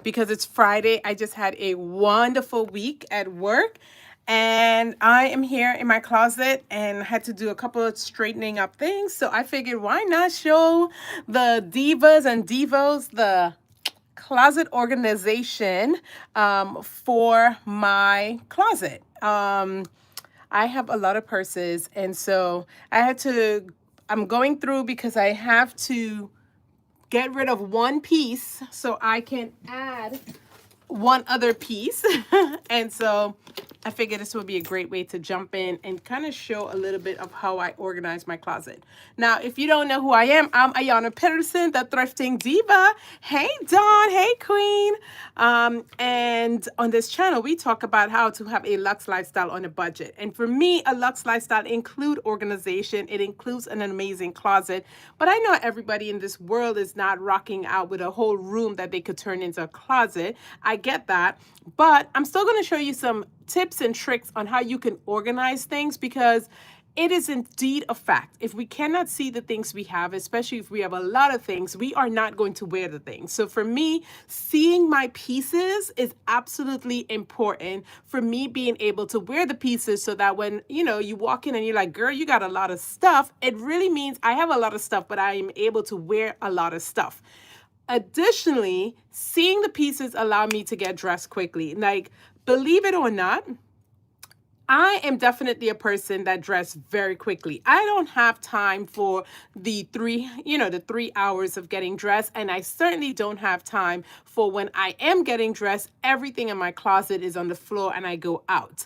Because it's Friday. I just had a wonderful week at work, and I am here in my closet and had to do a couple of straightening up things. So I figured, why not show the divas and divos the closet organization for my closet. I have a lot of purses, and so I'm going through because I have to get rid of one piece so I can add one other piece. And so I figured this would be a great way to jump in and kind of show a little bit of how I organize my closet. Now, if you don't know who I am, I'm Ayana Peterson, the Thrifting Diva. Hey, Dawn. Hey, Queen. And on this channel, we talk about how to have a luxe lifestyle on a budget. And for me, a luxe lifestyle includes organization. It includes an amazing closet. But I know everybody in this world is not rocking out with a whole room that they could turn into a closet. I get that. But I'm still going to show you some tips and tricks on how you can organize things, because it is indeed a fact. If we cannot see the things we have, especially if we have a lot of things, we are not going to wear the things. So for me, seeing my pieces is absolutely important for me being able to wear the pieces, so that when, you walk in and you're like, girl, you got a lot of stuff, it really means I have a lot of stuff, but I am able to wear a lot of stuff. Additionally, seeing the pieces allow me to get dressed quickly. Like, believe it or not, I am definitely a person that dress very quickly. I don't have time for the 3 hours of getting dressed. And I certainly don't have time for, when I am getting dressed, everything in my closet is on the floor and I go out.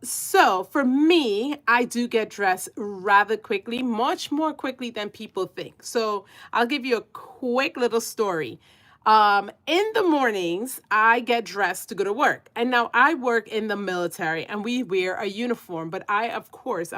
So for me, I do get dressed rather quickly, much more quickly than people think. So I'll give you a quick little story. In the mornings, I get dressed to go to work. And now I work in the military and we wear a uniform, but of course, I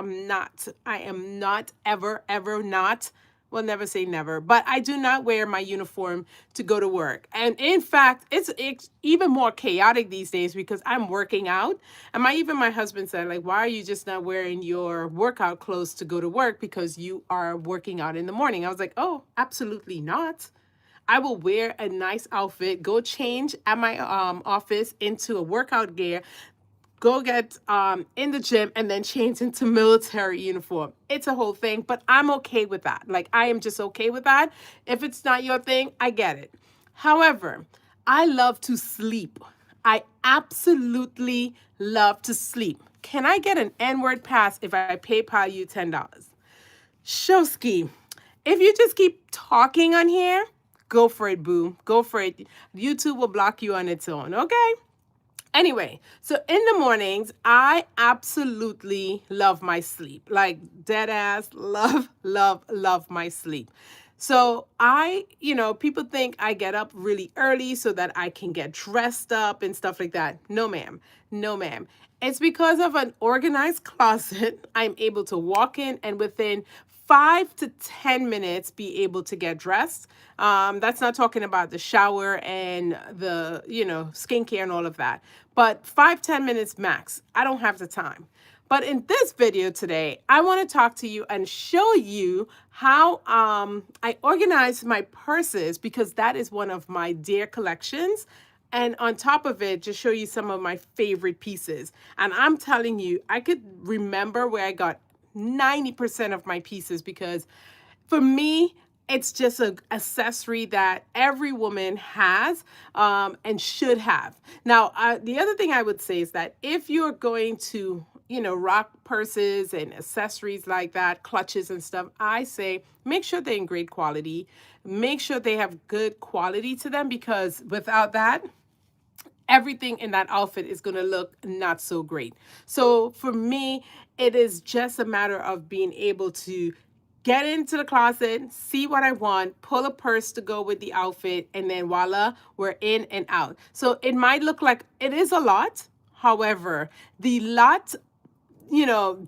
am not ever not, well, never say never, but I do not wear my uniform to go to work. And in fact, it's even more chaotic these days because I'm working out. And my husband said, like, why are you just not wearing your workout clothes to go to work because you are working out in the morning? I was like, oh, absolutely not. I will wear a nice outfit, go change at my office into a workout gear, go get in the gym, and then change into military uniform. It's a whole thing, but I'm okay with that. Like, I am just okay with that. If it's not your thing, I get it. However, I love to sleep. I absolutely love to sleep. Can I get an N-word pass if I PayPal you $10? Showski, if you just keep talking on here, go for it, boo. Go for it. YouTube will block you on its own, okay? Anyway, so in the mornings, I absolutely love my sleep. Like, dead ass, love my sleep. So people think I get up really early so that I can get dressed up and stuff like that. No, ma'am. No, ma'am. It's because of an organized closet. I'm able to walk in and within 5 to 10 minutes be able to get dressed. That's not talking about the shower and the, skincare and all of that. But 5-10 minutes max. I don't have the time. But in this video today, I want to talk to you and show you how I organize my purses, because that is one of my dear collections. And on top of it, just show you some of my favorite pieces. And I'm telling you, I could remember where I got 90% of my pieces, because for me, it's just an accessory that every woman has and should have. Now, the other thing I would say is that if you're going to, rock purses and accessories like that, clutches and stuff, I say make sure they're in great quality. Make sure they have good quality to them, because without that, everything in that outfit is going to look not so great. So for me, it is just a matter of being able to get into the closet, see what I want, pull a purse to go with the outfit, and then voila, we're in and out. So it might look like it is a lot. However, the lot,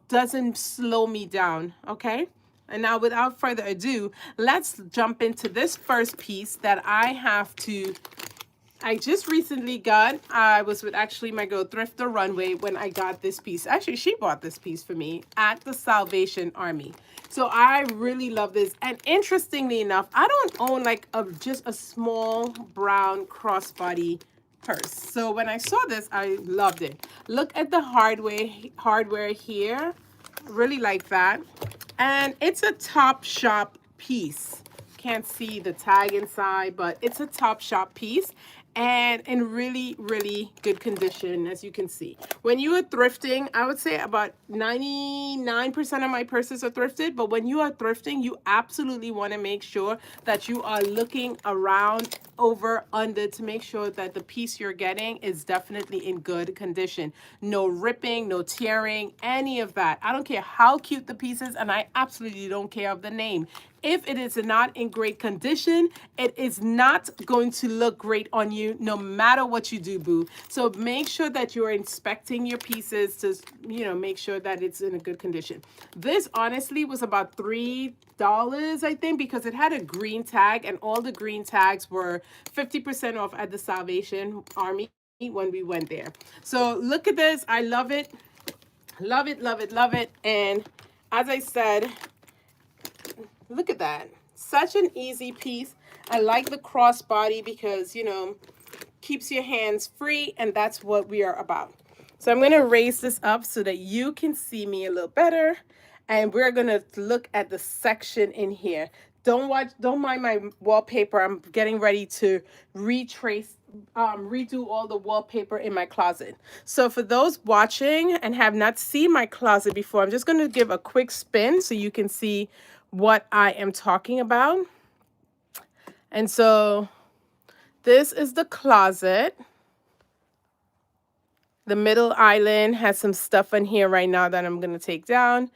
doesn't slow me down, okay? And now, without further ado, let's jump into this first piece that I have to I just recently got, I was with actually my girl Thrifter Runway when I got this piece. Actually, she bought this piece for me at the Salvation Army. So I really love this. And interestingly enough, I don't own like just a small brown crossbody purse. So when I saw this, I loved it. Look at the hardware here. Really like that. And it's a Top Shop piece. Can't see the tag inside, but it's a Top Shop piece and in really, really good condition, as you can see. When you are thrifting, I would say about 99% of my purses are thrifted, but when you are thrifting, you absolutely want to make sure that you are looking around, over, under, to make sure that the piece you're getting is definitely in good condition. No ripping, no tearing, any of that. I don't care how cute the piece is, and I absolutely don't care of the name. If it is not in great condition, it is not going to look great on you no matter what you do, boo. So make sure that you're inspecting your pieces to, make sure that it's in a good condition. This honestly was about $3, I think, because it had a green tag and all the green tags were 50% off at the Salvation Army when we went there. So look at this. I love it. Love it, love it, love it. And as I said, look at that. Such an easy piece. I like the crossbody because, keeps your hands free, and that's what we are about. So I'm going to raise this up so that you can see me a little better. And we're going to look at the section in here. Don't mind my wallpaper. I'm getting ready to redo all the wallpaper in my closet. So for those watching and have not seen my closet before, I'm just going to give a quick spin so you can see what I am talking about. And so this is the closet. The middle island has some stuff in here right now that I'm going to take down.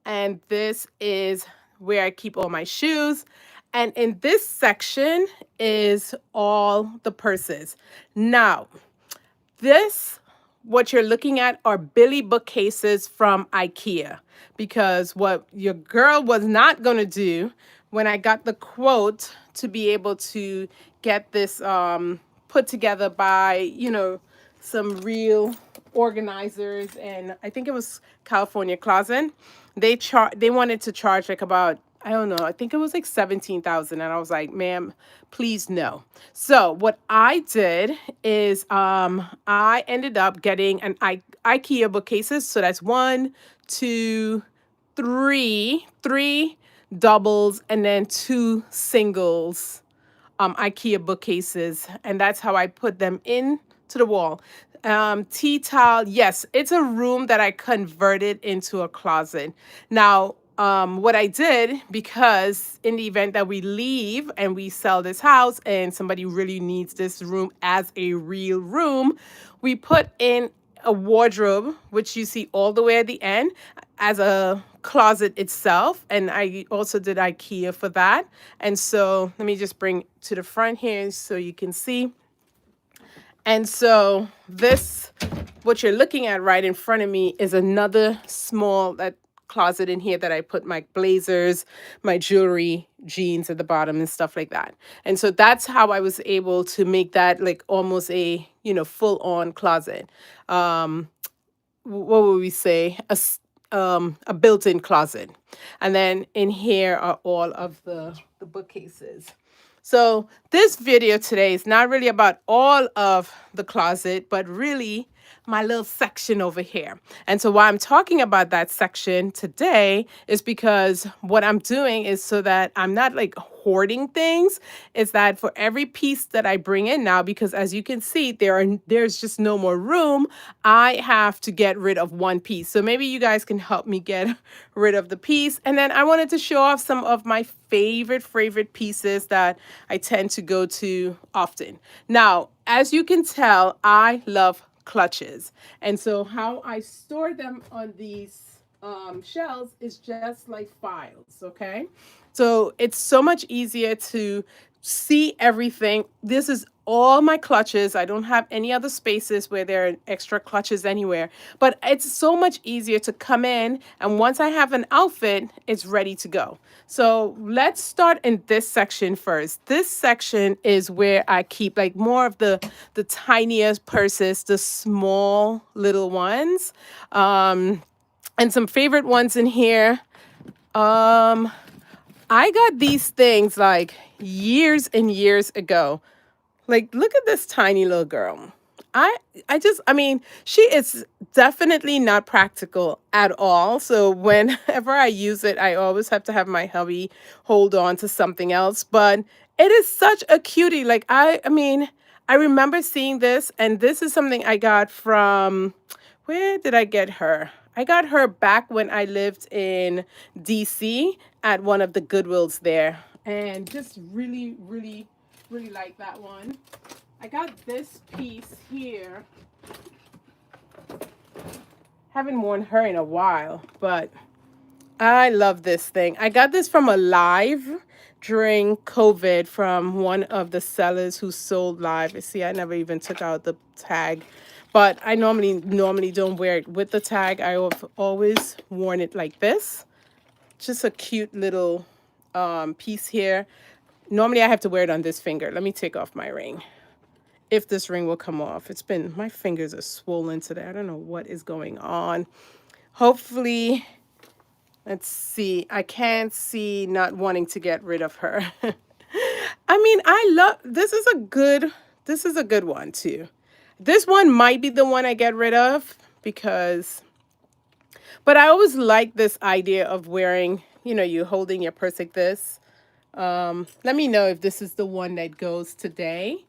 And this is where I keep all my shoes. And in this section is all the purses. Now, what you're looking at are Billy bookcases from IKEA, because what your girl was not going to do when I got the quote to be able to get this put together by, some real organizers, and I think it was California Closet. They wanted to charge like about, I don't know, I think it was like 17,000, and I was like, ma'am, please no. So what I did is I ended up getting an IKEA bookcases. So that's one, two, three doubles, and then two singles IKEA bookcases, and that's how I put them in to the wall. Tea towel, yes, it's a room that I converted into a closet. Now, what I did, because in the event that we leave and we sell this house and somebody really needs this room as a real room, we put in a wardrobe, which you see all the way at the end, as a closet itself. And I also did IKEA for that. And so let me just bring to the front here so you can see. And so what you're looking at right in front of me is another small closet in here that I put my blazers, my jewelry, jeans at the bottom and stuff like that. And so that's how I was able to make that like almost a, full on closet. What would we say? A built-in closet. And then in here are all of the bookcases. So this video today is not really about all of the closet, but really my little section over here. And so why I'm talking about that section today is because what I'm doing is so that I'm not like hoarding things, is that for every piece that I bring in now, because as you can see, there's just no more room, I have to get rid of one piece. So maybe you guys can help me get rid of the piece. And then I wanted to show off some of my favorite pieces that I tend to go to often. Now, as you can tell, I love clutches. And so how I store them on these shelves is just like files, okay? So it's so much easier to see everything. This is all my clutches. I don't have any other spaces where there are extra clutches anywhere. But it's so much easier to come in, and once I have an outfit, it's ready to go. So let's start in this section first. This section is where I keep like more of the tiniest purses, the small little ones. And some favorite ones in here. Um, I got these things like years and years ago. Like, look at this tiny little girl. I I mean, she is definitely not practical at all. So whenever I use it, I always have to have my hubby hold on to something else. But it is such a cutie. Like I mean, I remember seeing this, and this is something I got from, where did I get her? I got her back when I lived in DC at one of the Goodwills there. And just really, really, really like that one. I got this piece here. Haven't worn her in a while, but I love this thing. I got this from a live during COVID from one of the sellers who sold live. You see, I never even took out the tag, but I normally don't wear it with the tag. I have always worn it like this. Just a cute little piece here. Normally I have to wear it on this finger. Let me take off my ring. If this ring will come off. It's been, my fingers are swollen today. I don't know what is going on. Hopefully, let's see. I can't see not wanting to get rid of her. I mean, I love, this is a good one too. This one might be the one I get rid of because, but I always like this idea of wearing, you holding your purse like this. Let me know if this is the one that goes today.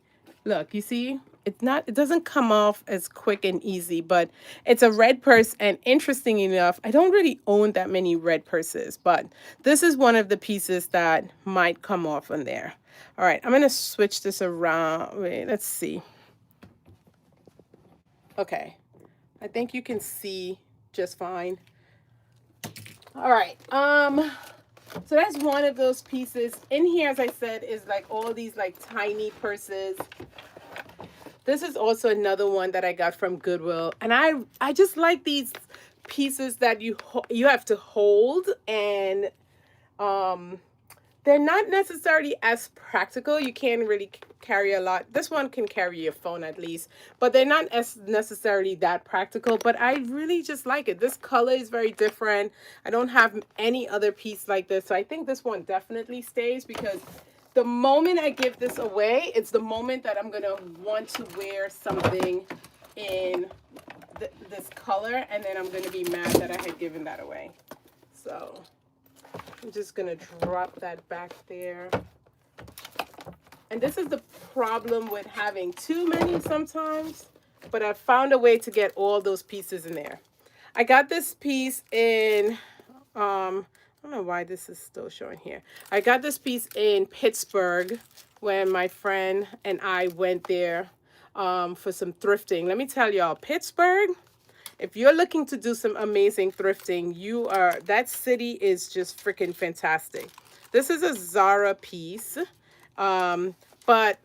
Look, you see, it doesn't come off as quick and easy, but it's a red purse. And interesting enough, I don't really own that many red purses, but this is one of the pieces that might come off on there. All right, I'm going to switch this around. Wait, let's see. Okay, I think you can see just fine. All right. So that's one of those pieces. In here, as I said, is like all these like tiny purses. This is also another one that I got from Goodwill. And I just like these pieces that you have to hold, and they're not necessarily as practical. You can't really carry a lot. This one can carry your phone at least, but they're not as necessarily that practical. But I really just like it. This color is very different. I don't have any other piece like this. So I think this one definitely stays, because the moment I give this away, it's the moment that I'm going to want to wear something in this color. And then I'm going to be mad that I had given that away. So I'm just going to drop that back there. And this is the problem with having too many sometimes, but I found a way to get all those pieces in there. I got this piece in, I don't know why this is still showing here. I got this piece in Pittsburgh when my friend and I went there for some thrifting. Let me tell y'all, Pittsburgh, if you're looking to do some amazing thrifting, that city is just freaking fantastic. This is a Zara piece, but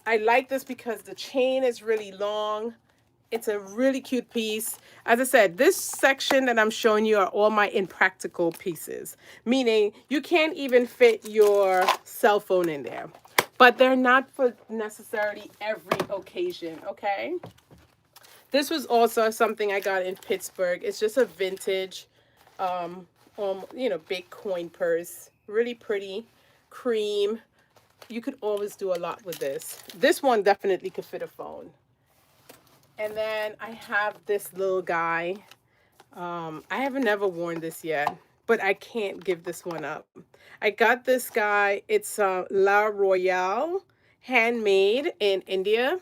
I like this because the chain is really long. It's a really cute piece. As I said, this section that I'm showing you are all my impractical pieces, meaning you can't even fit your cell phone in there, but they're not for necessarily every occasion, okay? This was also something I got in Pittsburgh. It's just a vintage, big coin purse. Really pretty, cream. You could always do a lot with this. This one definitely could fit a phone. And then I have this little guy. I haven't never worn this yet, but I can't give this one up. I got this guy. It's La Royale, handmade in India.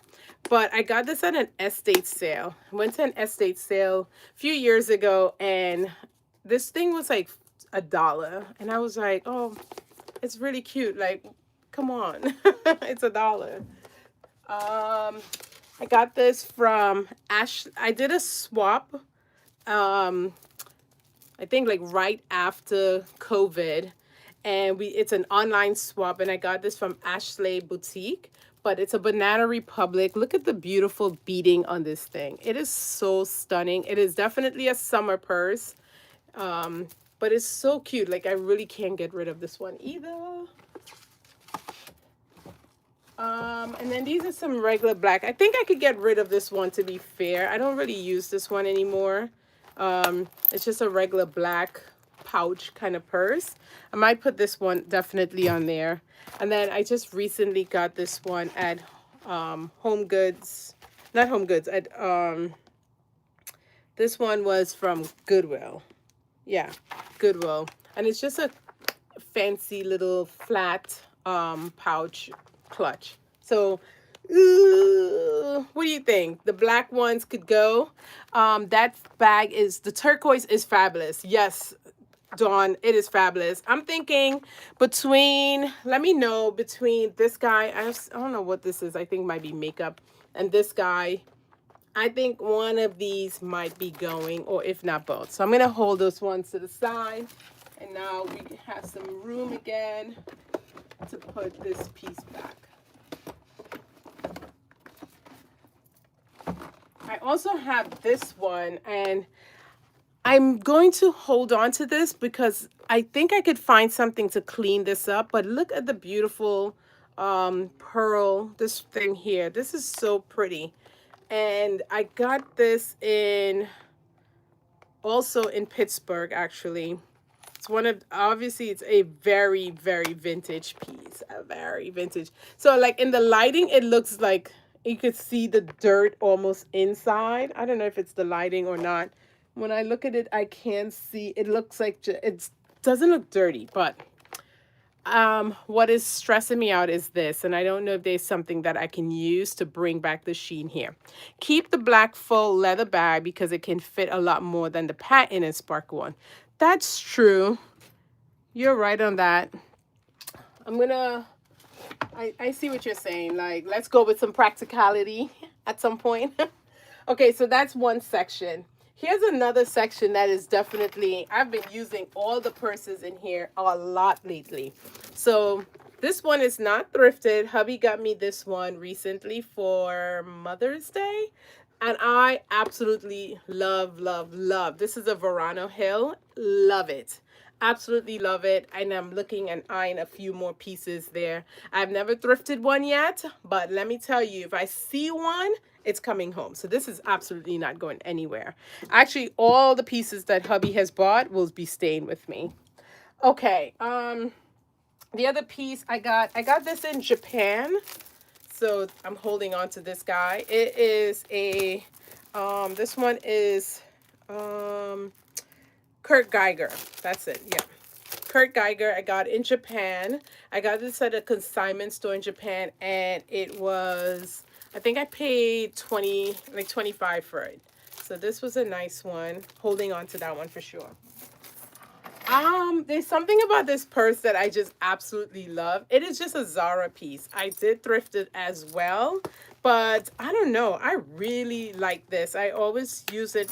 But I got this at an estate sale. I went to an estate sale a few years ago, and this thing was like $1. And I was like, oh, it's really cute. Like, come on. It's $1. I got this from Ash. I did a swap, I think like right after COVID. And it's an online swap, and I got this from Ashley Boutique. but it's a Banana Republic. Look at the beautiful beading on this thing. It is so stunning. It is definitely a summer purse, but it's so cute. Like, I really can't get rid of this one either. And then these are some regular black. I think I could get rid of this one, to be fair. I don't really use this one anymore. It's just a regular black pouch kind of purse. I might put this one definitely on there. And then I just recently got this one at Home Goods. Not Home Goods. At this one was from Goodwill. Yeah, Goodwill. And it's just a fancy little flat pouch clutch. So what do you think? The black ones could go. That bag is, the turquoise is fabulous. Yes, Dawn, it is fabulous. I'm thinking between, let me know, between this guy, I don't know what this is. I think it might be makeup. And this guy, I think one of these might be going, or if not both. So I'm going to hold those ones to the side. And now we have some room again to put this piece back. I also have this one, and I'm going to hold on to this because I think I could find something to clean this up. But look at the beautiful pearl, this thing here. This is so pretty. And I got this also in Pittsburgh, actually. It's one of, obviously it's a very, very vintage piece. A very vintage. So like in the lighting, it looks like you could see the dirt almost inside. I don't know if it's the lighting or not. When I look at it, I can see, it looks like, it doesn't look dirty, but what is stressing me out is this, and I don't know if there's something that I can use to bring back the sheen here. Keep the black faux leather bag because it can fit a lot more than the patent and sparkle one. That's true. You're right on that. I'm gonna, I see what you're saying. Like, let's go with some practicality at some point. Okay, so that's one section. Here's another section that is definitely, I've been using all the purses in here a lot lately. So this one is not thrifted. Hubby got me this one recently for Mother's Day. And I absolutely love, love, love. This is a Verano Hill. Love it. Absolutely love it. And I'm looking and eyeing a few more pieces there. I've never thrifted one yet, but let me tell you, if I see one, it's coming home. So this is absolutely not going anywhere. Actually, all the pieces that hubby has bought will be staying with me. Okay. The other piece I got this in Japan. So I'm holding on to this guy. It is a, this one is Kurt Geiger. That's it. Yeah. Kurt Geiger. I got in Japan. I got this at a consignment store in Japan, and it was, I think I paid 25 for it. So this was a nice one. Holding on to that one for sure. There's something about this purse that I just absolutely love. It is just a Zara piece. I did thrift it as well, but I don't know. I really like this. I always use it.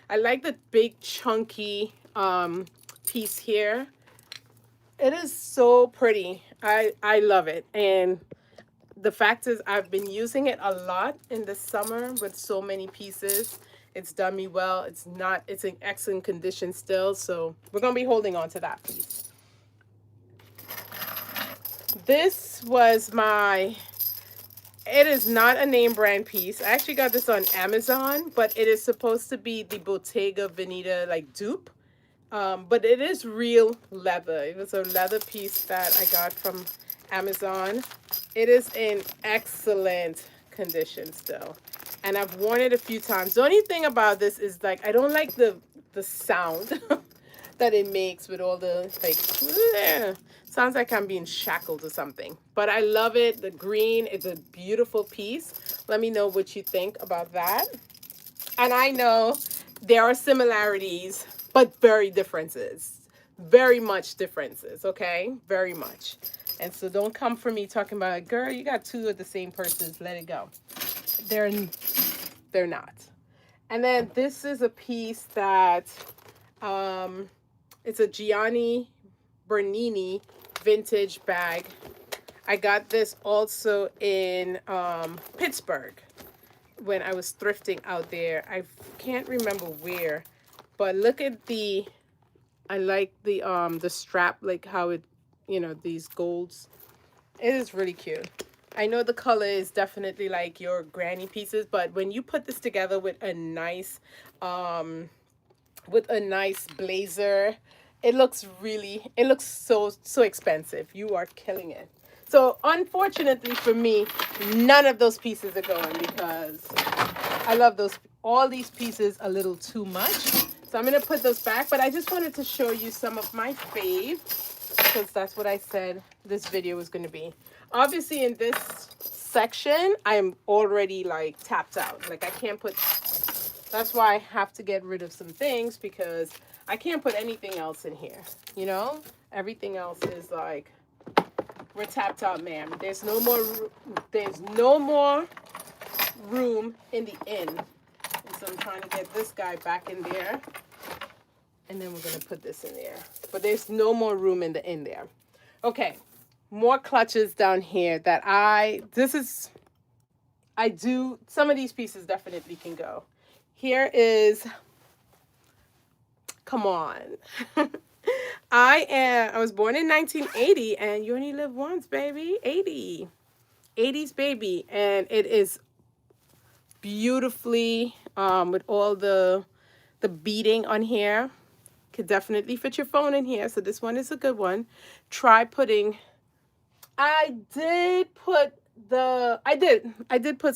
I like the big chunky piece here. It is so pretty. I love it. And the fact is I've been using it a lot in the summer with so many pieces. It's done me well. It's in excellent condition still. So we're going to be holding on to that piece. This was it is not a name brand piece. I actually got this on Amazon, but it is supposed to be the Bottega Veneta like dupe. But it is real leather. It was a leather piece that I got from Amazon. It is in excellent condition still. And I've worn it a few times. The only thing about this is like, I don't like the sound that it makes with all the like, sounds like I'm being shackled or something. But I love it. The green, it's a beautiful piece. Let me know what you think about that. And I know there are similarities, but very much differences, okay? Very much. And so don't come for me talking about, girl, you got two of the same purses, let it go. They're not. And then this is a piece that, it's a Gianni Bernini vintage bag. I got this also in Pittsburgh when I was thrifting out there. I can't remember where, but look at I like the strap, like how it, these golds. It is really cute. I know the color is definitely like your granny pieces, but when you put this together um with a nice blazer, it looks so expensive. You are killing it. So unfortunately for me, none of those pieces are going because I love all these pieces a little too much. So I'm going to put those back, but I just wanted to show you some of my fave because that's what I said this video was going to be. Obviously in this section, I'm already like tapped out. Like I can't put, that's why I have to get rid of some things because I can't put anything else in here. You know, everything else is like, we're tapped out, ma'am. There's no more room in the inn. And so I'm trying to get this guy back in there. And then we're going to put this in there. But there's no more room in the inn there. Okay. More clutches down here that some of these pieces definitely can go. Here is, come on. I was born in 1980 and you only live once, baby. 80s baby. And it is beautifully with all the beading on here. Could definitely fit your phone in here. So this one is a good one. Try putting, I did put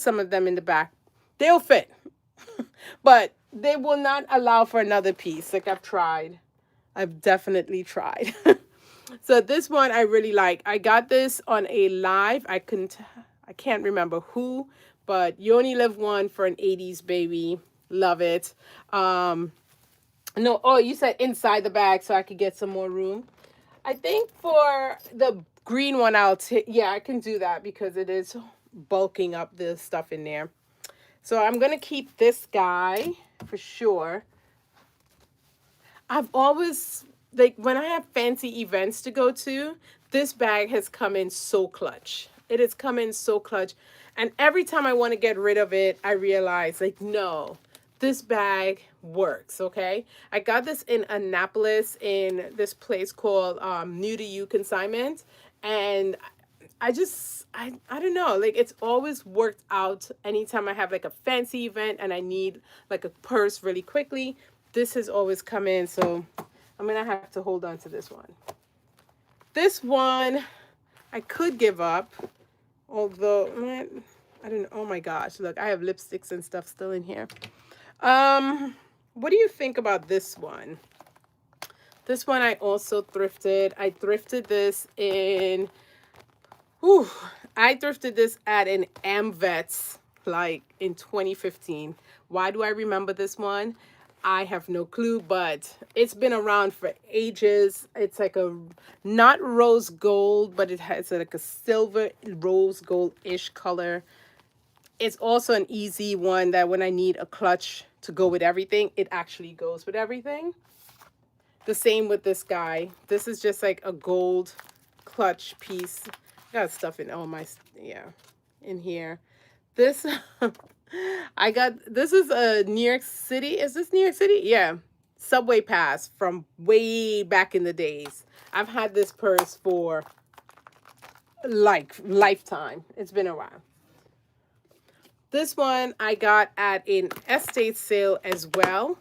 some of them in the back. They'll fit. But they will not allow for another piece. Like I've tried. I've definitely tried. So this one I really like. I got this on a live. I can't remember who, but you only live one for an 80s baby. Love it. No, oh, you said inside the bag so I could get some more room. I think for the green one, yeah, I can do that because it is bulking up the stuff in there. So I'm going to keep this guy for sure. I've always, like, when I have fancy events to go to, this bag has come in so clutch. It has come in so clutch. And every time I want to get rid of it, I realize, like, no, this bag works, okay? I got this in Annapolis in this place called New to You Consignment. And I don't know, like it's always worked out anytime I have like a fancy event and I need like a purse really quickly. This has always come in, so I'm gonna have to hold on to this one. This one I could give up, although I don't know. Oh my gosh, look, I have lipsticks and stuff still in here. What do you think about this one? This one I also thrifted. I thrifted this in I thrifted this at an Amvets like in 2015. Why do I remember this one? I have no clue, but it's been around for ages. It's like a not rose gold, but it has like a silver rose gold-ish color. It's also an easy one that when I need a clutch to go with everything, it actually goes with everything. The same with this guy. This is just like a gold clutch piece. Got stuff in all my, yeah, in here. This, this is a New York City. Is this New York City? Yeah. Subway pass from way back in the days. I've had this purse for like lifetime. It's been a while. This one I got at an estate sale as well.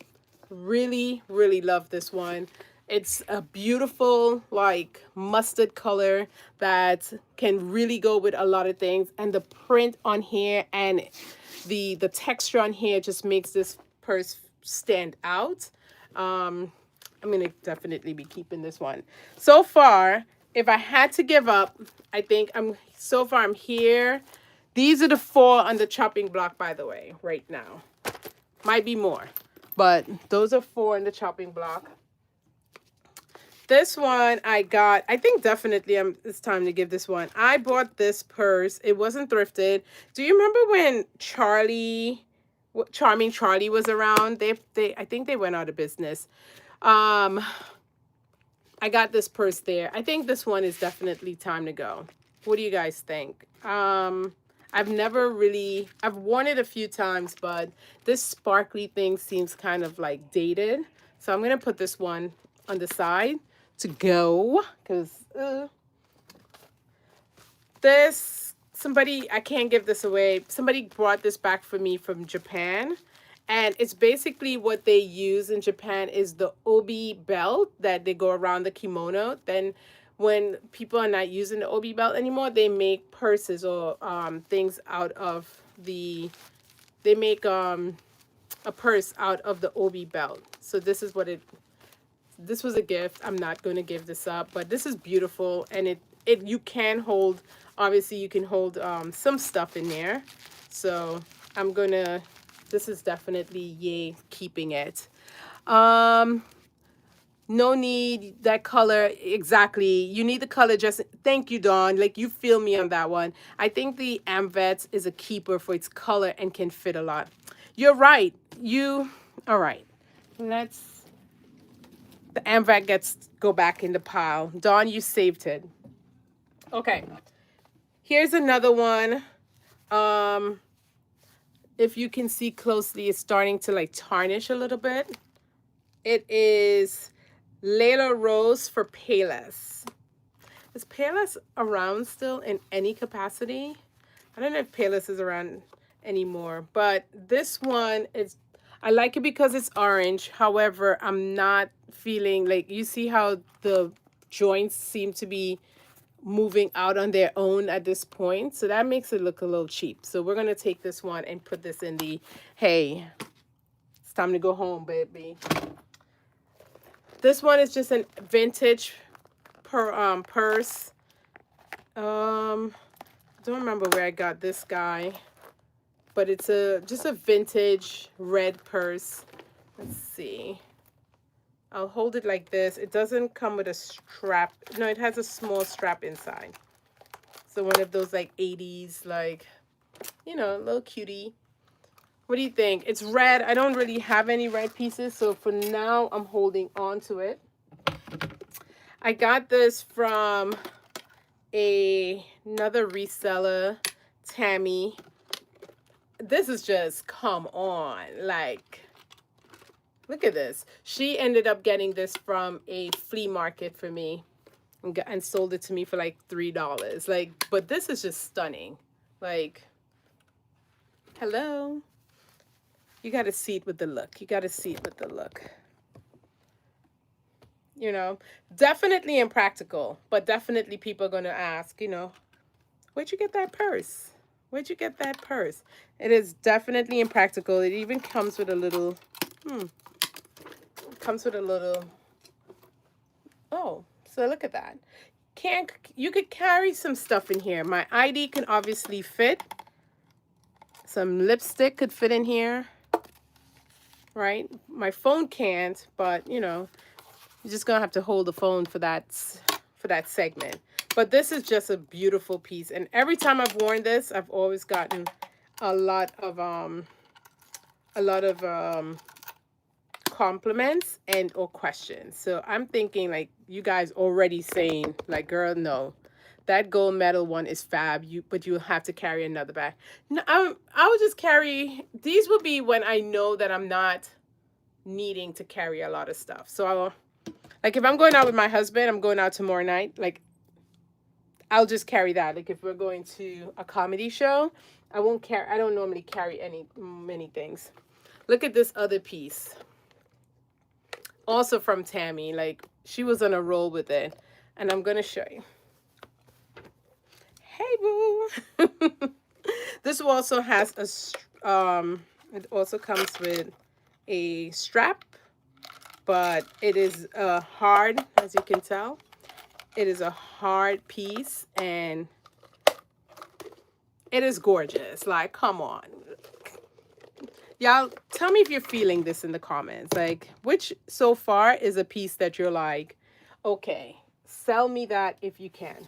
Really, really love this one. It's a beautiful like mustard color that can really go with a lot of things. And the print on here and the texture on here just makes this purse stand out. I'm going to definitely be keeping this one. So far, if I had to give up, I think I'm here. These are the 4 on the chopping block, by the way, right now. Might be more, but those are 4 on the chopping block. This one I got, I think definitely it's time to give this one. I bought this purse. It wasn't thrifted. Do you remember when Charming Charlie was around? I think they went out of business. I got this purse there. I think this one is definitely time to go. What do you guys think? I've never really, I've worn it a few times, but this sparkly thing seems kind of like dated. So I'm gonna put this one on the side to go, because this, somebody, I can't give this away. Somebody brought this back for me from Japan. And it's basically what they use in Japan is the obi belt that they go around the kimono. Then when people are not using the obi belt anymore, they make purses or things out of the, they make a purse out of the obi belt. So this is what it, this was a gift. I'm not going to give this up, but this is beautiful. And it you can hold, obviously you can hold some stuff in there. So I'm going to, this is definitely yay keeping it. No need that color. Exactly. You need the color. Just thank you, Dawn. Like, you feel me on that one. I think the Amvets is a keeper for its color and can fit a lot. You're right. All right. Let's, the Amvet gets, go back in the pile. Dawn, you saved it. Okay. Here's another one. If you can see closely, it's starting to like tarnish a little bit. It is Layla Rose for Payless. Is Payless around still in any capacity? I don't know if Payless is around anymore, but this one is, I like it because it's orange. However, I'm not feeling like, you see how the joints seem to be moving out on their own at this point. So that makes it look a little cheap. So we're going to take this one and put this in the, hey, it's time to go home, baby. This one is just a vintage purse. Don't remember where I got this guy, but it's just a vintage red purse. Let's see. I'll hold it like this. It doesn't come with a strap. No, it has a small strap inside. So one of those like 80s, like, you know, a little cutie. What do you think? It's red. I don't really have any red pieces, so for now I'm holding on to it. I got this from another reseller, Tammy. This is just, come on, like, look at this. She ended up getting this from a flea market for me and sold it to me for like $3. Like, but this is just stunning. Like, hello. You got to see it with the look. You got to see it with the look. You know, definitely impractical, but definitely people are going to ask, you know, where'd you get that purse? Where'd you get that purse? It is definitely impractical. It even comes with a little, comes with a little, oh, so look at that. You could carry some stuff in here. My ID can obviously fit. Some lipstick could fit in here, right? My phone can't, but you know, you're just gonna have to hold the phone for that segment. But this is just a beautiful piece, and every time I've worn this, I've always gotten a lot of compliments and or questions. So I'm thinking like you guys already saying like, girl, no, that gold medal one is fab. But you'll have to carry another bag. No, I'll just carry, these will be when I know that I'm not needing to carry a lot of stuff. So I'll, like if I'm going out with my husband, I'm going out tomorrow night, like I'll just carry that. Like if we're going to a comedy show, I won't carry, I don't normally carry many things. Look at this other piece. Also from Tammy, like she was on a roll with it. And I'm going to show you. Hey, boo. This also has it also comes with a strap, but it is hard, as you can tell. It is a hard piece, and it is gorgeous. Like, come on. Y'all, tell me if you're feeling this in the comments. Like, which so far is a piece that you're like, okay, sell me that if you can.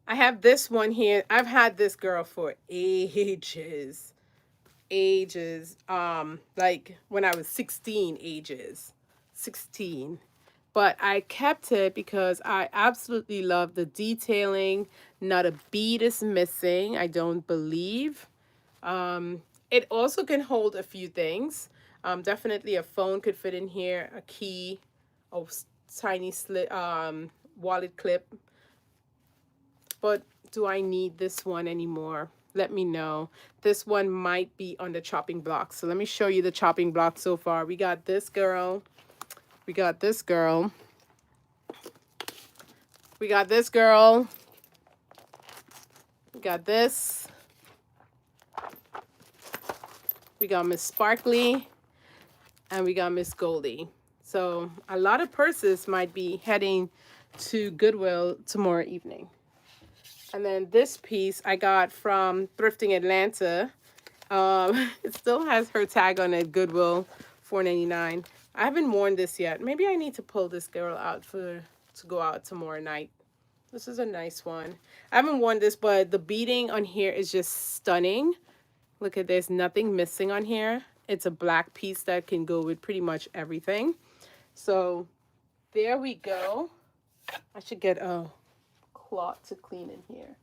I have this one here. I've had this girl for ages. Like when I was 16, 16. but I kept it because I absolutely love the detailing. Not a bead is missing, I don't believe. It also can hold a few things. Definitely a phone could fit in here, a key, a tiny slit, wallet clip. But do I need this one anymore? Let me know. This one might be on the chopping block. So let me show you the chopping block so far. We got this girl. We got this girl. We got this girl. We got this. We got Miss Sparkly. And we got Miss Goldie. So a lot of purses might be heading to Goodwill tomorrow evening. And then this piece I got from Thrifting Atlanta. It still has her tag on it, Goodwill, $4.99. I haven't worn this yet. Maybe I need to pull this girl out to go out tomorrow night. This is a nice one. I haven't worn this, but the beading on here is just stunning. Look at this, nothing missing on here. It's a black piece that can go with pretty much everything. So there we go. I should get a cloth to clean in here.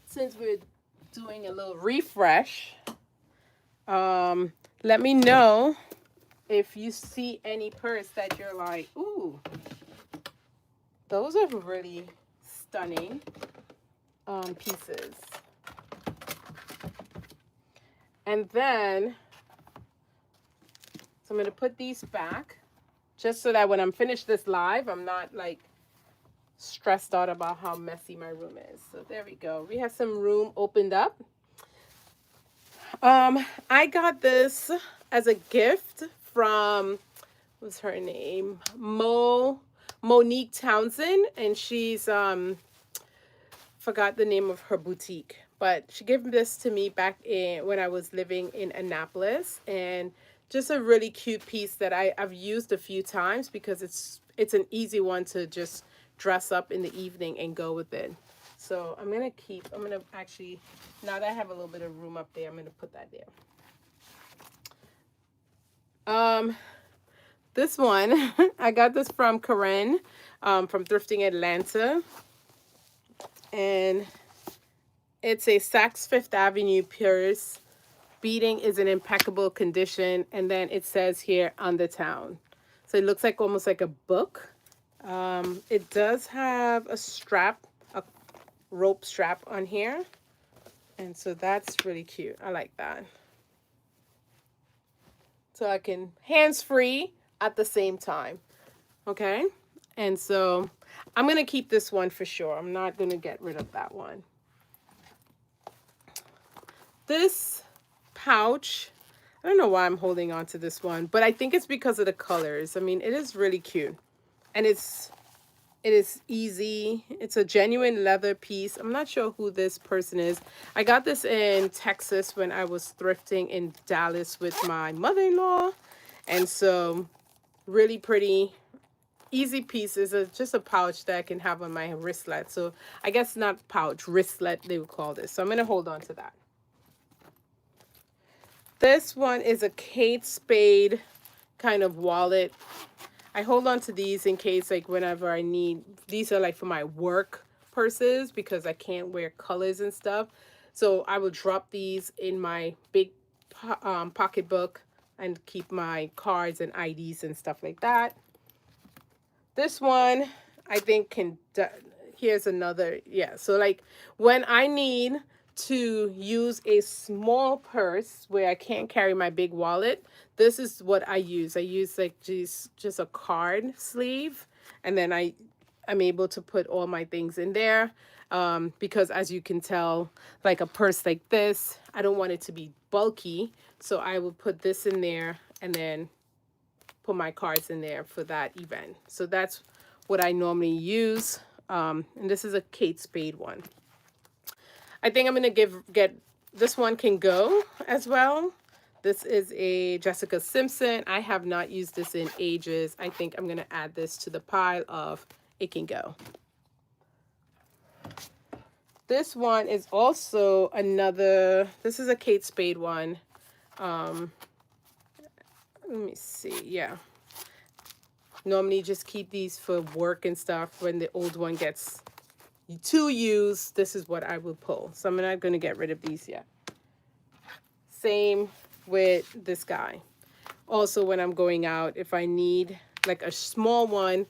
Since we're doing a little refresh, let me know if you see any purse that you're like, ooh, those are really stunning pieces. And then, so I'm going to put these back just so that when I'm finished this live, I'm not like stressed out about how messy my room is. So there we go. We have some room opened up. I got this as a gift from, what's her name? Monique Townsend, and she's forgot the name of her boutique, but she gave this to me back in when I was living in Annapolis, and just a really cute piece that I've used a few times because it's an easy one to just dress up in the evening and go with it. So I'm gonna actually, now that I have a little bit of room up there, I'm gonna put that there. This one, I got this from Karen, from Thrifting Atlanta. And it's a Saks Fifth Avenue purse. Beading is in impeccable condition. And then it says here, on the town. So it looks like almost like a book. It does have a strap, a rope strap on here. And so that's really cute. I like that. So I can hands-free at the same time. Okay? And so I'm going to keep this one for sure. I'm not going to get rid of that one. This pouch, I don't know why I'm holding on to this one, but I think it's because of the colors. I mean, it is really cute. And it is easy. It's a genuine leather piece. I'm not sure who this person is. I got this in Texas when I was thrifting in Dallas with my mother-in-law. And so really pretty. Easy piece is just a pouch that I can have on my wristlet. So I guess not pouch, wristlet they would call this. So I'm going to hold on to that. This one is a Kate Spade kind of wallet. I hold on to these in case like whenever I need, these are like for my work purses because I can't wear colors and stuff. So I will drop these in my big pocketbook and keep my cards and IDs and stuff like that. This one, I think here's another, yeah. So like when I need to use a small purse where I can't carry my big wallet, this is what I use. I use like just a card sleeve, and then I'm able to put all my things in there. Because as you can tell, like a purse like this, I don't want it to be bulky. So I will put this in there and then put my cards in there for that event. So that's what I normally use. And this is a Kate Spade one. I think I'm going to get this one can go as well. This is a Jessica Simpson. I have not used this in ages. I think I'm going to add this to the pile of it can go. This one is also another, this is a Kate Spade one. Let me see. Yeah. Normally just keep these for work and stuff. When the old one gets to use, this is what I will pull. So I'm not going to get rid of these yet. Same with this guy. Also, when I'm going out, if I need like a small one,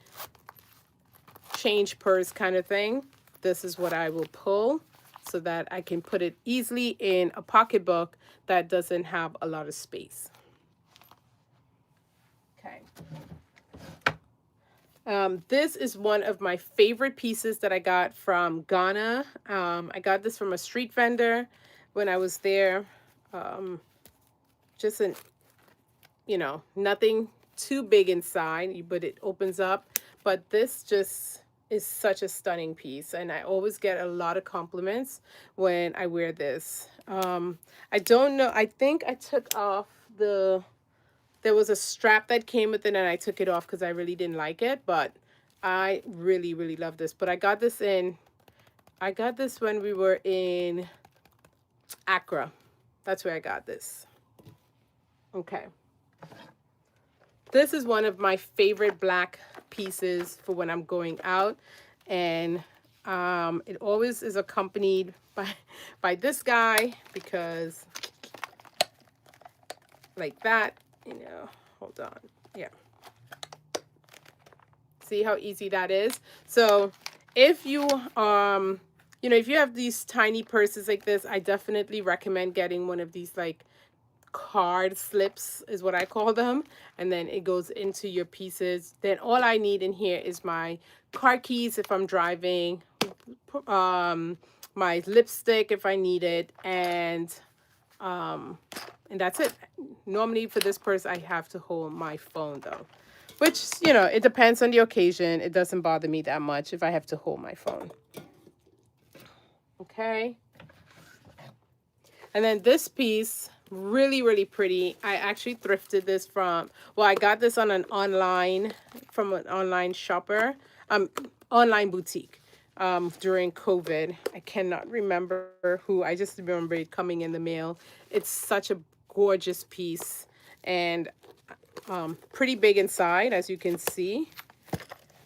change purse kind of thing, this is what I will pull so that I can put it easily in a pocketbook that doesn't have a lot of space. Okay. This is one of my favorite pieces that I got from Ghana. I got this from a street vendor when I was there. Just an, nothing too big inside, but it opens up. But this just is such a stunning piece, and I always get a lot of compliments when I wear this. I don't know. I think I took off there was a strap that came with it and I took it off because I really didn't like it, but I really, really love this. But I got this when we were in Accra. That's where I got this. Okay. This is one of my favorite black pieces for when I'm going out. And it always is accompanied by this guy because like that. Hold on. Yeah. See how easy that is? So if you, if you have these tiny purses like this, I definitely recommend getting one of these like card slips is what I call them. And then it goes into your pieces. Then all I need in here is my car keys if I'm driving, my lipstick if I need it, and that's it. Normally for this purse, I have to hold my phone though, which, it depends on the occasion. It doesn't bother me that much if I have to hold my phone. Okay. And then this piece, really, really pretty. I actually thrifted this I got this on from an online shopper, online boutique. During COVID. I cannot remember who. I just remember it coming in the mail. It's such a gorgeous piece and pretty big inside, as you can see.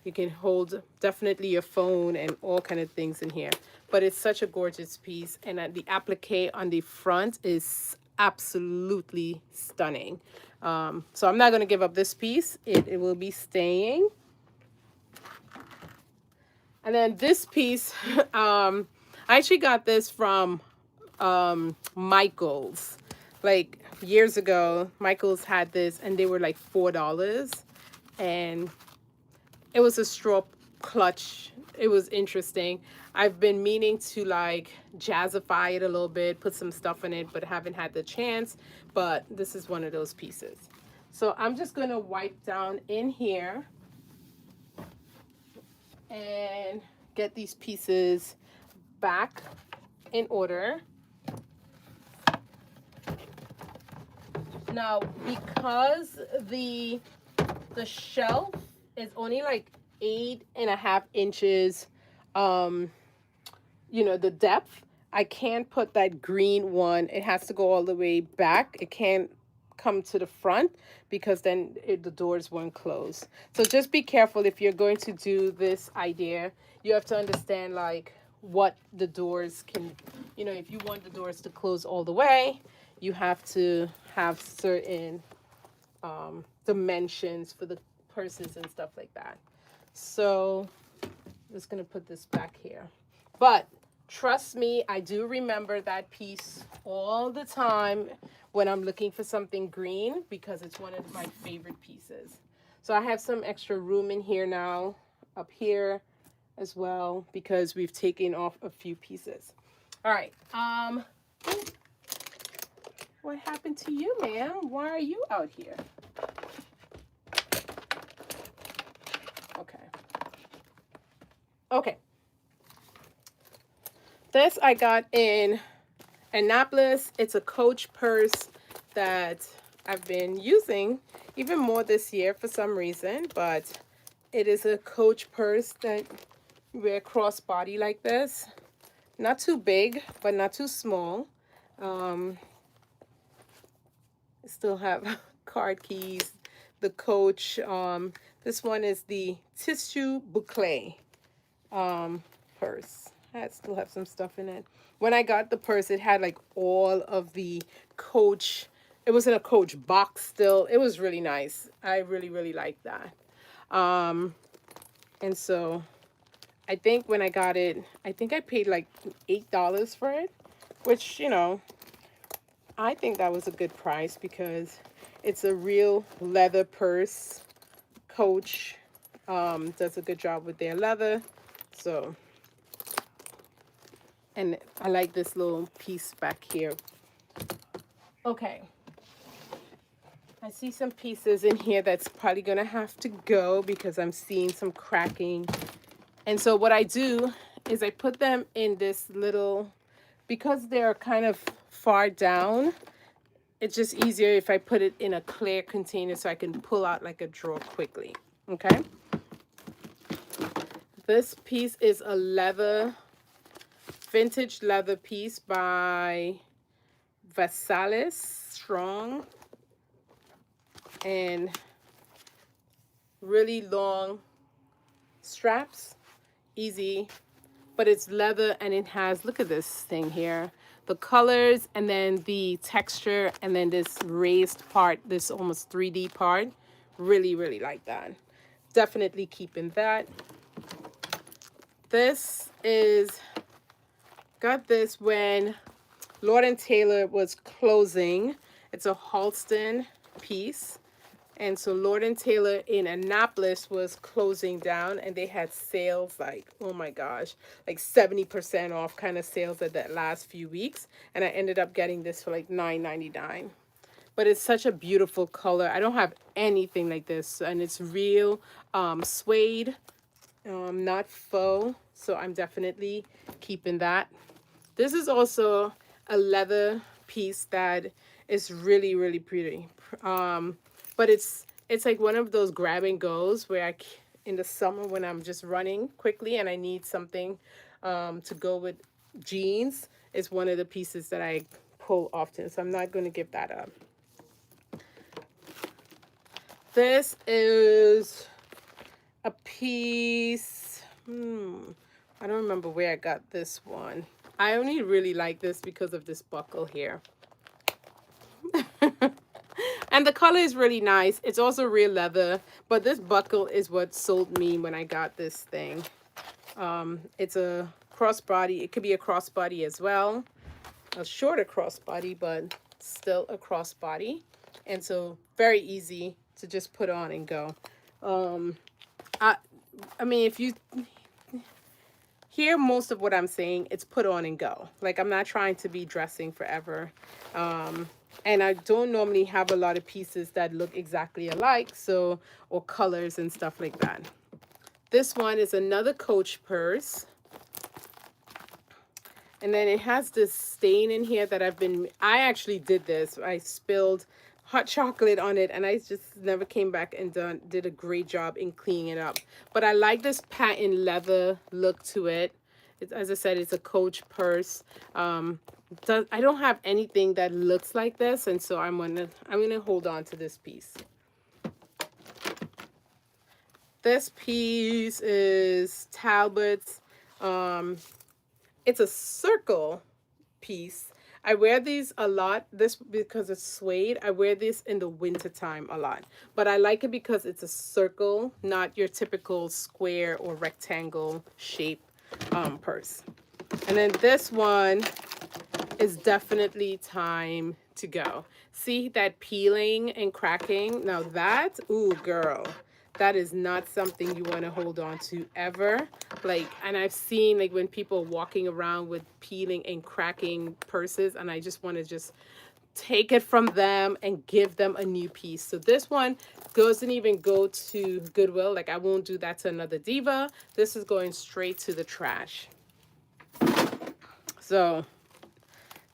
You can hold definitely your phone and all kind of things in here. But it's such a gorgeous piece, and the applique on the front is absolutely stunning. So I'm not going to give up this piece. It will be staying. And then this piece, I actually got this from Michael's. Like years ago, Michael's had this and they were like $4. And it was a straw clutch. It was interesting. I've been meaning to like jazzify it a little bit, put some stuff in it, but haven't had the chance. But this is one of those pieces. So I'm just going to wipe down in here and get these pieces back in order. Now, because the shelf is only like 8.5 inches, the depth, I can't put that green one. It has to go all the way back. It can't come to the front because then the doors won't close. So just be careful if you're going to do this idea. You have to understand like what the doors can, if you want the doors to close all the way, you have to have certain dimensions for the purses and stuff like that. So I'm just going to put this back here. But trust me, I do remember that piece all the time when I'm looking for something green because it's one of my favorite pieces. So I have some extra room in here now, up here as well, because we've taken off a few pieces. All right. What happened to you, ma'am? Why are you out here? Okay. This I got in Annapolis. It's a Coach purse that I've been using even more this year for some reason, but it is a Coach purse that you wear crossbody like this. Not too big, but not too small. Still have card keys, the Coach. This one is the Tissue Boucle purse. I still have some stuff in it. When I got the purse, it had like all of the Coach. It was in a Coach box still. It was really nice. I really, really like that. And so I think when I got it, I think I paid like $8 for it, which, you know, I think that was a good price because it's a real leather purse. Coach does a good job with their leather. So, and I like this little piece back here. Okay. I see some pieces in here that's probably going to have to go because I'm seeing some cracking. And so what I do is I put them in this little, because they're kind of far down, it's just easier if I put it in a clear container so I can pull out like a drawer quickly. Okay. This piece is a leather, vintage leather piece by Vasalis Strong. And really long straps, easy, but it's leather and it has, look at this thing here, the colors and then the texture and then this raised part, this almost 3D part. Really, really like that. Definitely keeping that. This is, got this when Lord & Taylor was closing. It's a Halston piece. And so Lord & Taylor in Annapolis was closing down and they had sales like, oh my gosh, like 70% off kind of sales at that last few weeks. And I ended up getting this for like $9.99. But it's such a beautiful color. I don't have anything like this. And it's real suede, not faux. So I'm definitely keeping that. This is also a leather piece that is really, really pretty. But it's like one of those grab and goes where in the summer when I'm just running quickly and I need something to go with jeans, is one of the pieces that I pull often. So I'm not going to give that up. This is a piece. I don't remember where I got this one. I only really like this because of this buckle here. And the color is really nice. It's also real leather, but this buckle is what sold me when I got this thing. It's a crossbody. It could be a crossbody as well. A shorter crossbody, but still a crossbody. And so very easy to just put on and go. I mean, if you hear most of what I'm saying, it's put on and go. Like, I'm not trying to be dressing forever. And I don't normally have a lot of pieces that look exactly alike, so, or colors and stuff like that. This one is another Coach purse. And then it has this stain in here that I actually did this. I spilled hot chocolate on it and I just never came back and did a great job in cleaning it up. But I like this patent leather look to it. As I said, it's a Coach purse. I don't have anything that looks like this, and so I'm gonna hold on to this piece. This piece is Talbot's. It's a circle piece. I wear these a lot, this because it's suede. I wear this in the winter time a lot, but I like it because it's a circle, not your typical square or rectangle shape purse. And then this one is definitely time to go. See that peeling and cracking? Now that, ooh, girl, that is not something you want to hold on to ever. Like, and I've seen like when people are walking around with peeling and cracking purses, and I just want to just take it from them and give them a new piece. So this one doesn't even go to Goodwill. Like, I won't do that to another diva. This is going straight to the trash. So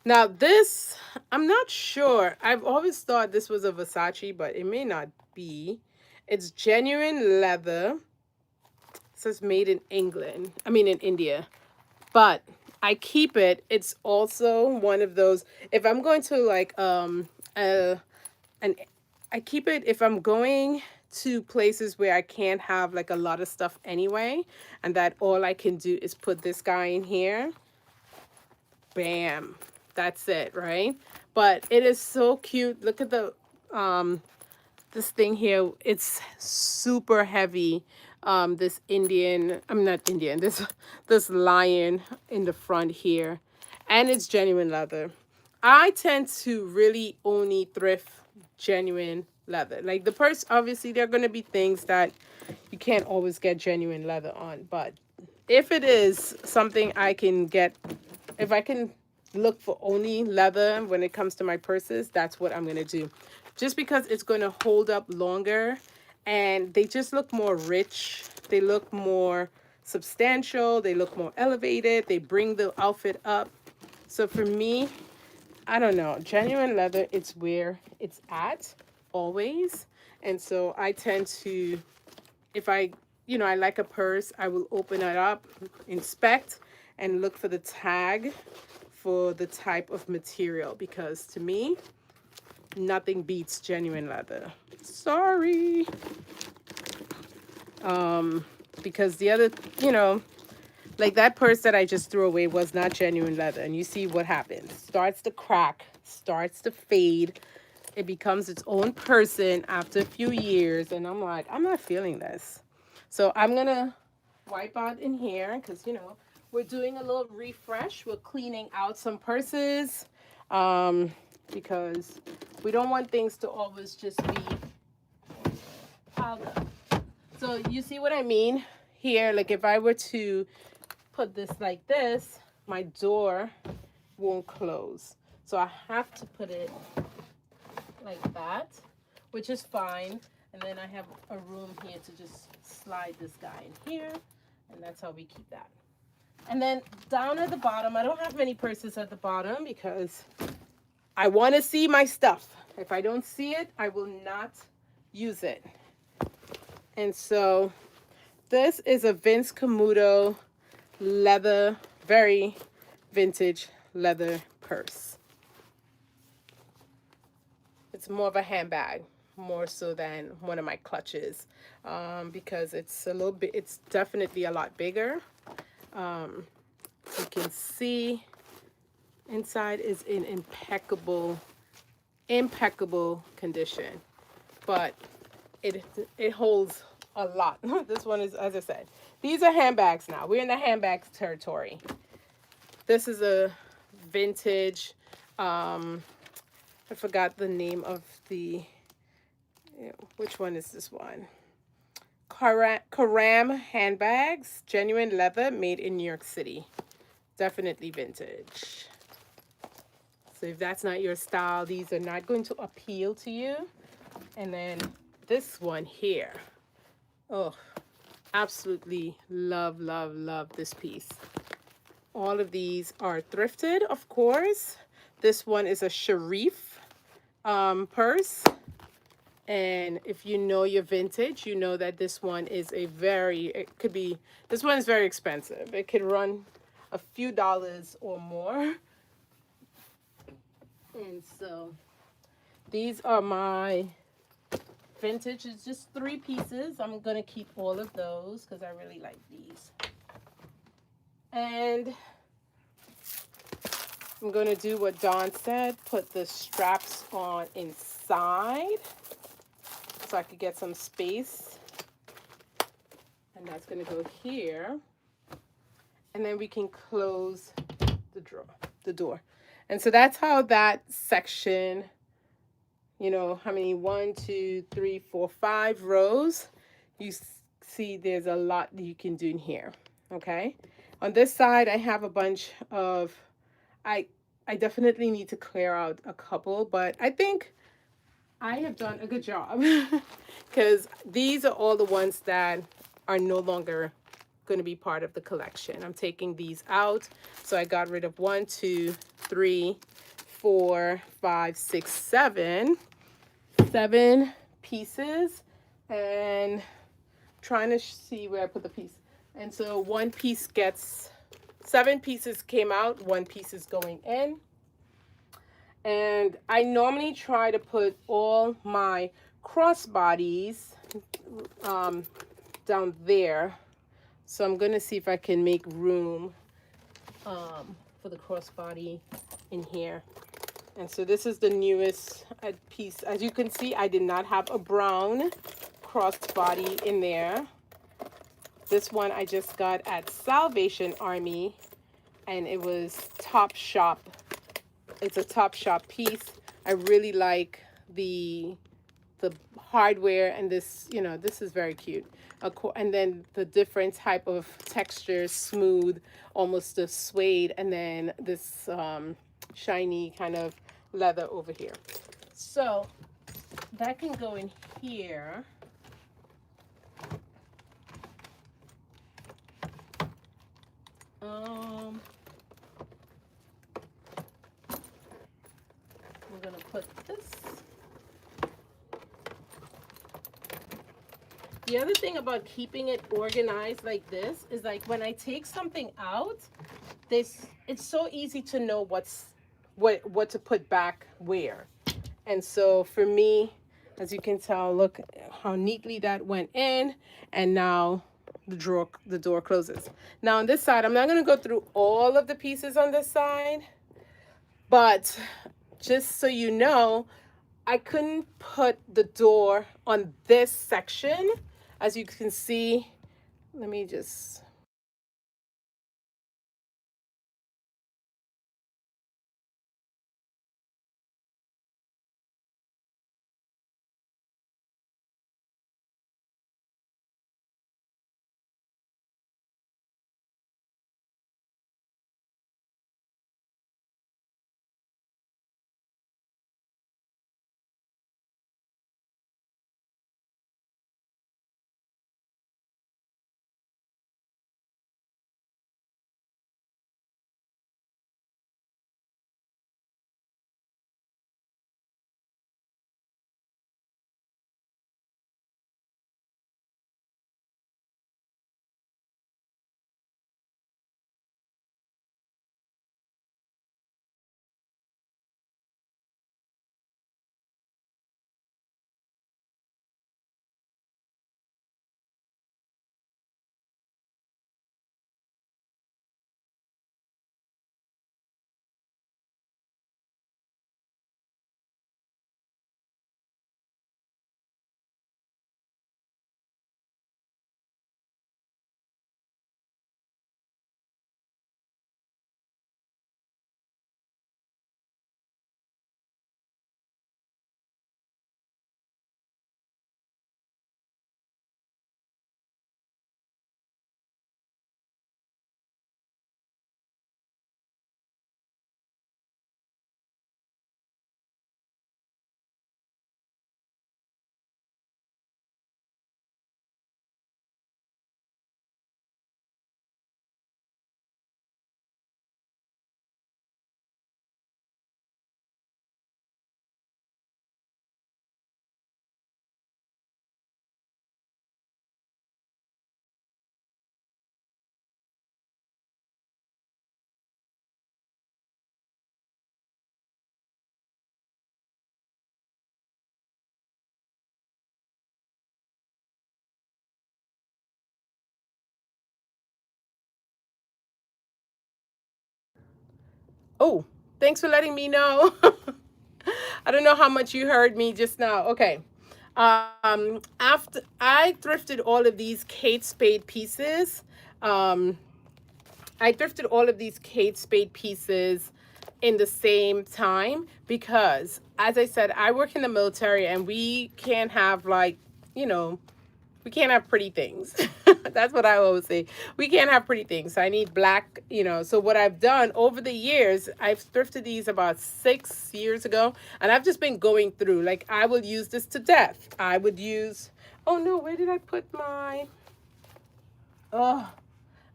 now this, I'm not sure. I've always thought this was a Versace, but it may not be. It's genuine leather. It says made in England. I mean in India. But I keep it. It's also one of those, if I'm going to like I keep it if I'm going to places where I can't have like a lot of stuff anyway, and that all I can do is put this guy in here. Bam. That's it, right? But it is so cute. Look at the this thing here. It's super heavy. This Indian, I'm not Indian, this lion in the front here. And it's genuine leather. I tend to really only thrift genuine leather. Like the purse, obviously there are going to be things that you can't always get genuine leather on, but if it is something I can get, if I can look for only leather when it comes to my purses, that's what I'm going to do. Just because it's going to hold up longer, and they just look more rich. They look more substantial. They look more elevated. They bring the outfit up. So for me, I don't know, genuine leather, it's where it's at always. And so I tend to, if I, I like a purse, I will open it up, inspect, and look for the tag for the type of material, because to me, nothing beats genuine leather. Sorry. Because the other, like that purse that I just threw away was not genuine leather. And you see what happens. Starts to crack, starts to fade. It becomes its own person after a few years. And I'm like, I'm not feeling this. So I'm going to wipe out in here because, we're doing a little refresh. We're cleaning out some purses because we don't want things to always just be piled up. So you see what I mean here? Like if I were to put this like this, my door won't close. So I have to put it like that, which is fine. And then I have a room here to just slide this guy in here. And that's how we keep that. And then down at the bottom, I don't have many purses at the bottom because I want to see my stuff. If I don't see it, I will not use it. And so this is a Vince Camuto leather, very vintage leather purse. It's more of a handbag, more so than one of my clutches, because it's a little bit, it's definitely a lot bigger. You can see inside is in impeccable condition, but it holds a lot. This one is, as I said, these are handbags now. We're in the handbags territory. This is a vintage, I forgot the name of the, which one is this one? Karam handbags, genuine leather, made in New York City. Definitely vintage. So if that's not your style, these are not going to appeal to you. And then this one here. Oh, absolutely love, love, love this piece. All of these are thrifted, of course. This one is a Sharif purse. And if you know your vintage, you know that this one is this one is very expensive. It could run a few dollars or more. And so these are my vintage. It's just 3 pieces. I'm going to keep all of those because I really like these. And I'm going to do what Dawn said, put the straps on inside so I could get some space. And that's going to go here. And then we can close the door. And so that's how that section, how many, 1, 2, 3, 4, 5 rows. You see there's a lot that you can do in here. Okay. On this side, I have a bunch of, I definitely need to clear out a couple, but I think I have done a good job because these are all the ones that are no longer going to be part of the collection. I'm taking these out. So I got rid of 1, 2, 3, 4, 5, 6, 7 pieces, and trying to see where I put the piece. And so 1 piece gets, 7 pieces came out, 1 piece is going in. And I normally try to put all my crossbodies down there. So I'm gonna see if I can make room for the crossbody in here. And so this is the newest piece. As you can see, I did not have a brown crossbody in there. This one I just got at Salvation Army, and it was Top Shop. It's a Top Shop piece. I really like the hardware, and this, you know, this is very cute. And then the different type of textures, smooth, almost a suede, and then this shiny kind of leather over here. So that can go in here. I'm gonna put this. The other thing about keeping it organized like this is, like, when I take something out, it's so easy to know what to put back where. And so for me, as you can tell, look how neatly that went in, and now the door closes. Now on this side, I'm not going to go through all of the pieces on this side, but just so you know, I couldn't put the door on this section. As you can see, let me just... Oh, thanks for letting me know. I don't know how much you heard me just now. Okay. After I thrifted all of these Kate Spade pieces, um, I thrifted all of these Kate Spade pieces in the same time because, as I said, I work in the military and we can't have, like, you know, we can't have pretty things. That's what I always say. We can't have pretty things. So I need black, you know. So what I've done over the years, I've thrifted these about 6 years ago, and I've just been going through. Like, I will use this to death. I would use, oh no, where did I put my, oh,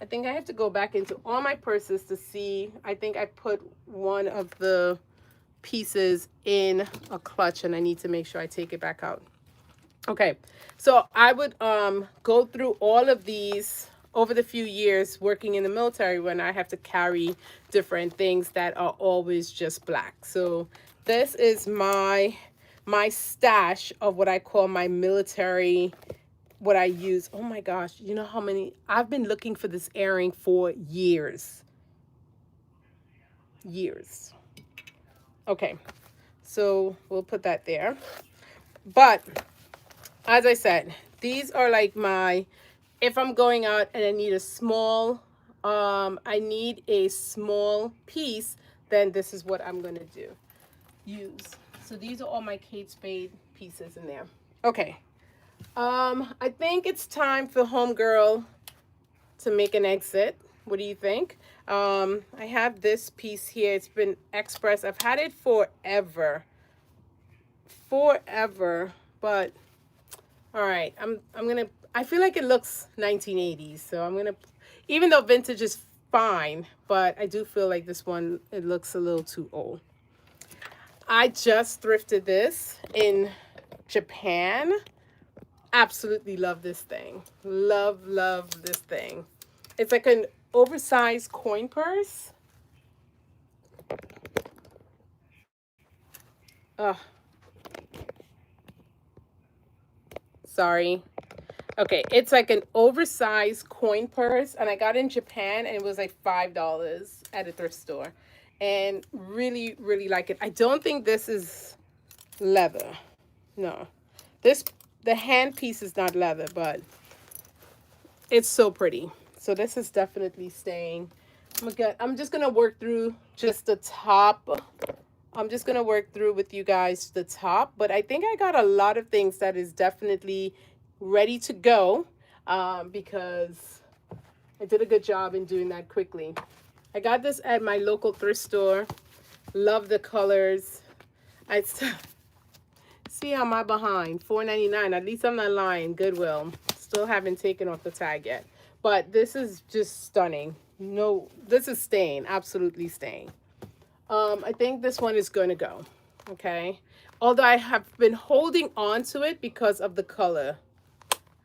I think I have to go back into all my purses to see. I think I put one of the pieces in a clutch, and I need to make sure I take it back out. Okay, so I would go through all of these over the few years working in the military when I have to carry different things that are always just black. So this is my my stash of what I call my military, what I use. Oh my gosh, you know how many? I've been looking for this earring for years. Years. Okay, so we'll put that there. But as I said, these are like my, if I'm going out and I need a small, I need a small piece, then this is what I'm gonna do, use. So these are all my Kate Spade pieces in there. Okay, I think it's time for Homegirl to make an exit. What do you think? I have this piece here. It's been express. I've had it forever. Forever. But all right, I'm gonna, I feel like it looks 1980s, so I'm gonna, even though vintage is fine, but I do feel like this one, it looks a little too old. I just thrifted this in Japan. Absolutely love this thing. Love this thing. It's like an oversized coin purse. Ugh. Sorry. Okay, it's like an oversized coin purse, and I got it in Japan, and it was like $5 at a thrift store, and really like it. I don't think this is leather. No, this, the hand piece is not leather, but it's so pretty. So this is definitely staying. I'm just gonna work through just the top. I'm just gonna work through with you guys the top, but I think I got a lot of things that is definitely ready to go, because I did a good job in doing that quickly. I got this at my local thrift store. Love the colors. I see how my behind, $4.99. At least I'm not lying. Goodwill. Still haven't taken off the tag yet, but this is just stunning. No, this is staying, absolutely staying. I think this one is going to go. Okay, although I have been holding on to it because of the color.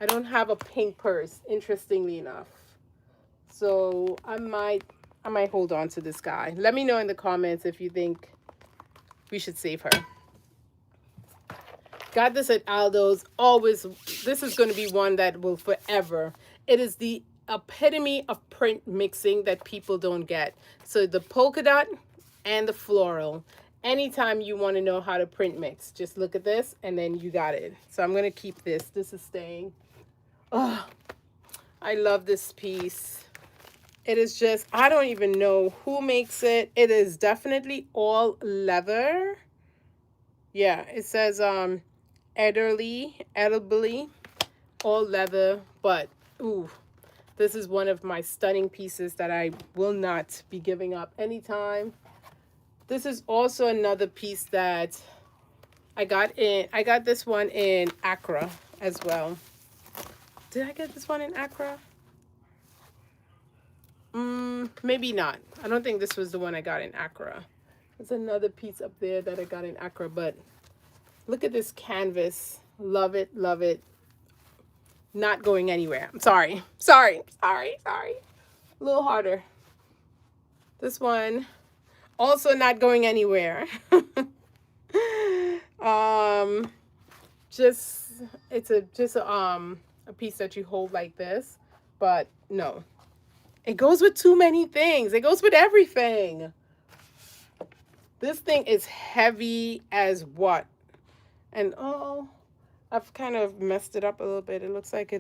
I don't have a pink purse, interestingly enough, so I might hold on to this guy. Let me know in the comments if you think we should save her. Got this at Aldo's. Always, this is going to be one that will forever. It is the epitome of print mixing that people don't get. So the polka dot and the floral. Anytime you want to know how to print mix, just look at this and then you got it. So I'm going to keep this. This is staying. Oh, I love this piece. It is just, I don't even know who makes it. It is definitely all leather. Yeah, it says edibly, all leather, but ooh, this is one of my stunning pieces that I will not be giving up anytime. This is also another piece that I got this one in Accra as well. Did I get this one in Accra? Maybe not. I don't think this was the one I got in Accra. There's another piece up there that I got in Accra, but look at this canvas. Love it, love it. Not going anywhere. I'm sorry. Sorry. A little harder. This one also not going anywhere. Just it's a piece that you hold like this, but no. It goes with too many things. It goes with everything. This thing is heavy as what? And oh, I've kind of messed it up a little bit. It looks like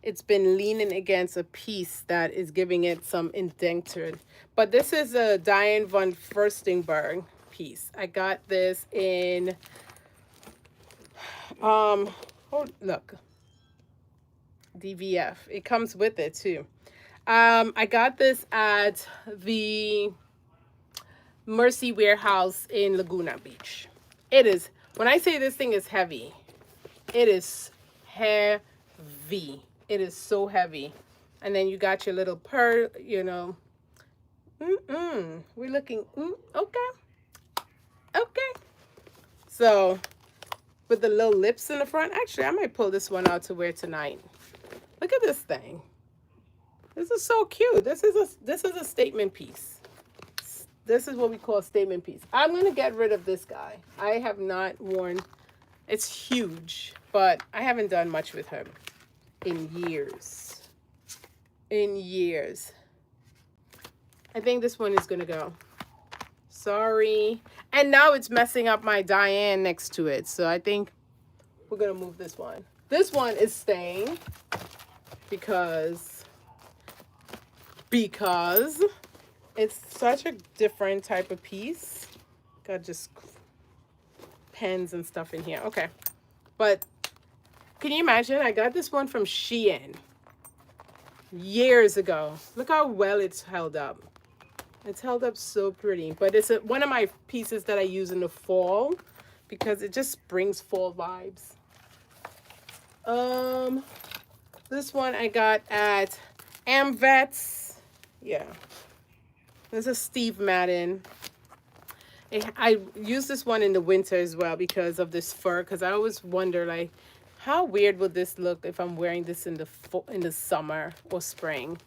it's been leaning against a piece that is giving it some indented. But this is a Diane von Furstenberg piece. I got this in oh look, DVF. It comes with it too. I got this at the Mercy Warehouse in Laguna Beach. It is, when I say this thing is heavy, it is heavy. It is so heavy. And then you got your little pearl, you know. We're looking, okay. Okay. So, with the little lips in the front. Actually, I might pull this one out to wear tonight. Look at this thing. This is so cute. This is a statement piece. This is what we call a statement piece. I'm going to get rid of this guy. I have not worn, it's huge, but I haven't done much with him in years. In years. I think this one is going to go. Sorry. And now it's messing up my Diane next to it. So I think we're going to move this one. This one is staying because it's such a different type of piece. Got just pens and stuff in here. Okay. But can you imagine? I got this one from Shein years ago. Look how well it's held up. It's held up so pretty. But it's one of my pieces that I use in the fall because it just brings fall vibes. This one I got at Handbags. Yeah. This is Steve Madden. I use this one in the winter as well because of this fur. Because I always wonder, like, how weird would this look if I'm wearing this in the summer or spring?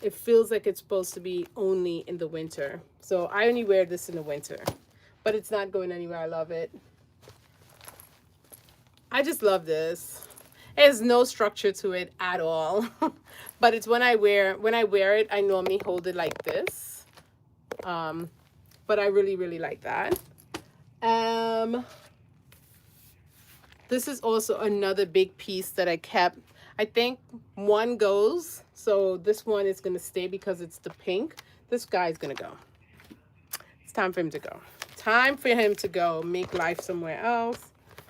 It feels like it's supposed to be only in the winter. So I only wear this in the winter. But it's not going anywhere. I love it. I just love this. It has no structure to it at all. But it's when I wear it, I normally hold it like this. But I really, really like that. This is also another big piece that I kept. I think one goes. So this one is going to stay because it's the pink. This guy's going to go. It's time for him to go. Time for him to go. Make life somewhere else.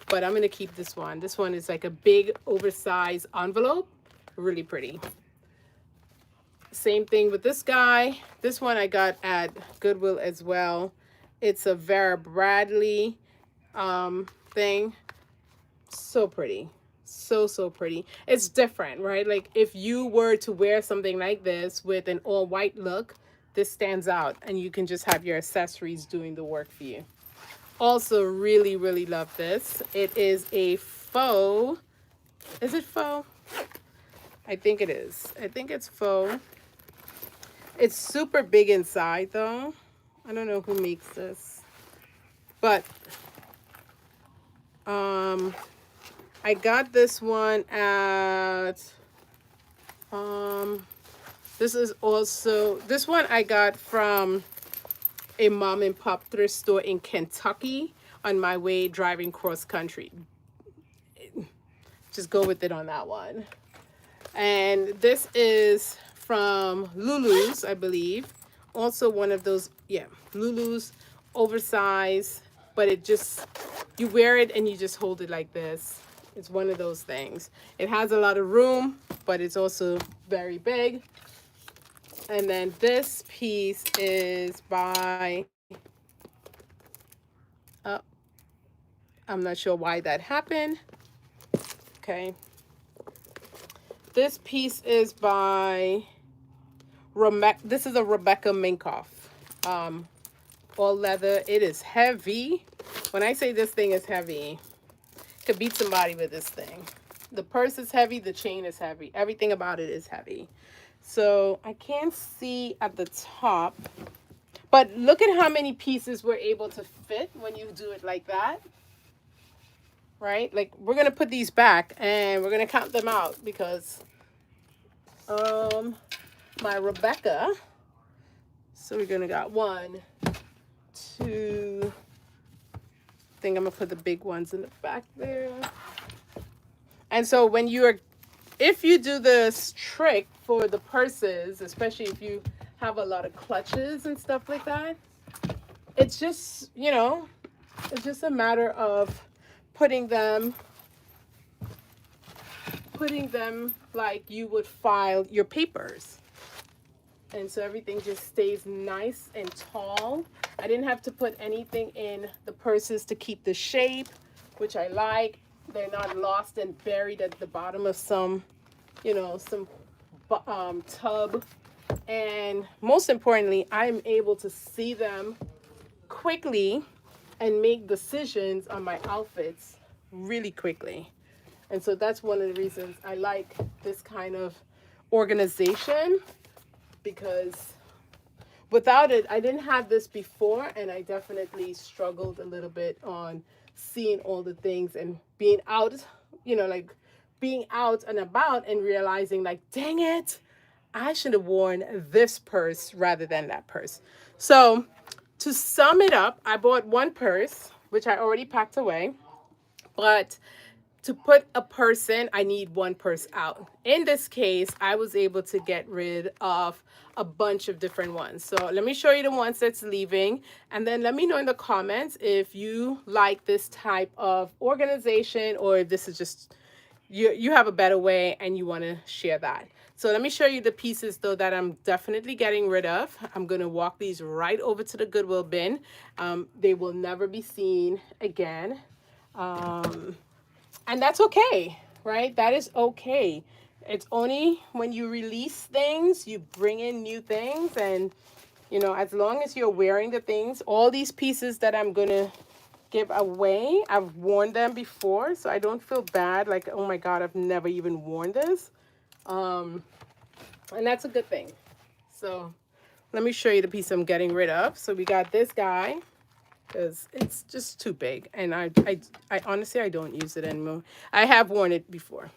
But I'm going to keep this one. This one is like a big oversized envelope. Really pretty. Same thing with this guy. This one I got at Goodwill as well. It's a Vera Bradley thing. So pretty. So pretty. It's different, right? Like if you were to wear something like this with an all white look, this stands out and you can just have your accessories doing the work for you. Also really, really love this. It is a faux. Is it faux? I think it is. I think it's faux. It's super big inside though. I don't know who makes this. But I got this one at this one I got from a mom and pop thrift store in Kentucky on my way driving cross country. Just go with it on that one. And this is from Lulu's, I believe. Also one of those, yeah, Lulu's oversized, but it just, you wear it and you just hold it like this. It's one of those things. It has a lot of room, but it's also very big. And then this piece is by, I'm not sure why that happened. Okay. This piece is by, this is a Rebecca Minkoff. All leather. It is heavy. When I say this thing is heavy, could beat somebody with this thing. The purse is heavy. The chain is heavy. Everything about it is heavy. So I can't see at the top, but look at how many pieces we're able to fit when you do it like that, right? Like we're going to put these back and we're going to count them out because my Rebecca, so we're going to got 1, 2, I think I'm going to put the big ones in the back there. And so when if you do this trick for the purses, especially if you have a lot of clutches and stuff like that, it's just, you know, it's just a matter of putting them like you would file your papers. And so everything just stays nice and tall. I didn't have to put anything in the purses to keep the shape, which I like. They're not lost and buried at the bottom of some, you know, some tub. And most importantly, I'm able to see them quickly and make decisions on my outfits really quickly. And so that's one of the reasons I like this kind of organization, because without it, I didn't have this before, and I definitely struggled a little bit on seeing all the things and being out, like being out and about and realizing, like, dang it, I should have worn this purse rather than that purse. So, to sum it up, I bought one purse, which I already packed away, but to put a purse in, I need one purse out. In this case, I was able to get rid of a bunch of different ones. So let me show you the ones that's leaving, and then let me know in the comments if you like this type of organization or if this is just you have a better way and you want to share that. So let me show you the pieces though that I'm definitely getting rid of. I'm going to walk these right over to the Goodwill bin. They will never be seen again. Um, and that's okay, right? That is okay. It's only when you release things, you bring in new things. And, as long as you're wearing the things, all these pieces that I'm going to give away, I've worn them before. So I don't feel bad. Like, oh my God, I've never even worn this. And that's a good thing. So let me show you the piece I'm getting rid of. So we got this guy, because it's just too big, and I honestly, I don't use it anymore. I have worn it before.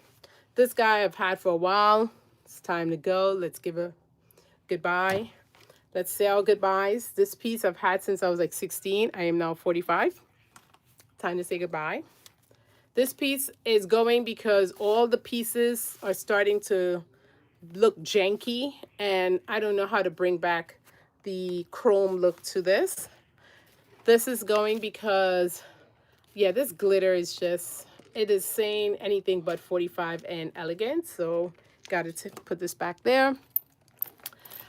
This guy I've had for a while. It's time to go. Let's give a goodbye. Let's say our goodbyes. This piece I've had since I was like 16. I am now 45. Time to say goodbye. This piece is going because all the pieces are starting to look janky, and I don't know how to bring back the chrome look to this. This is going because, yeah, this glitter is just, it is saying anything but 45 and elegant. So got to put this back there.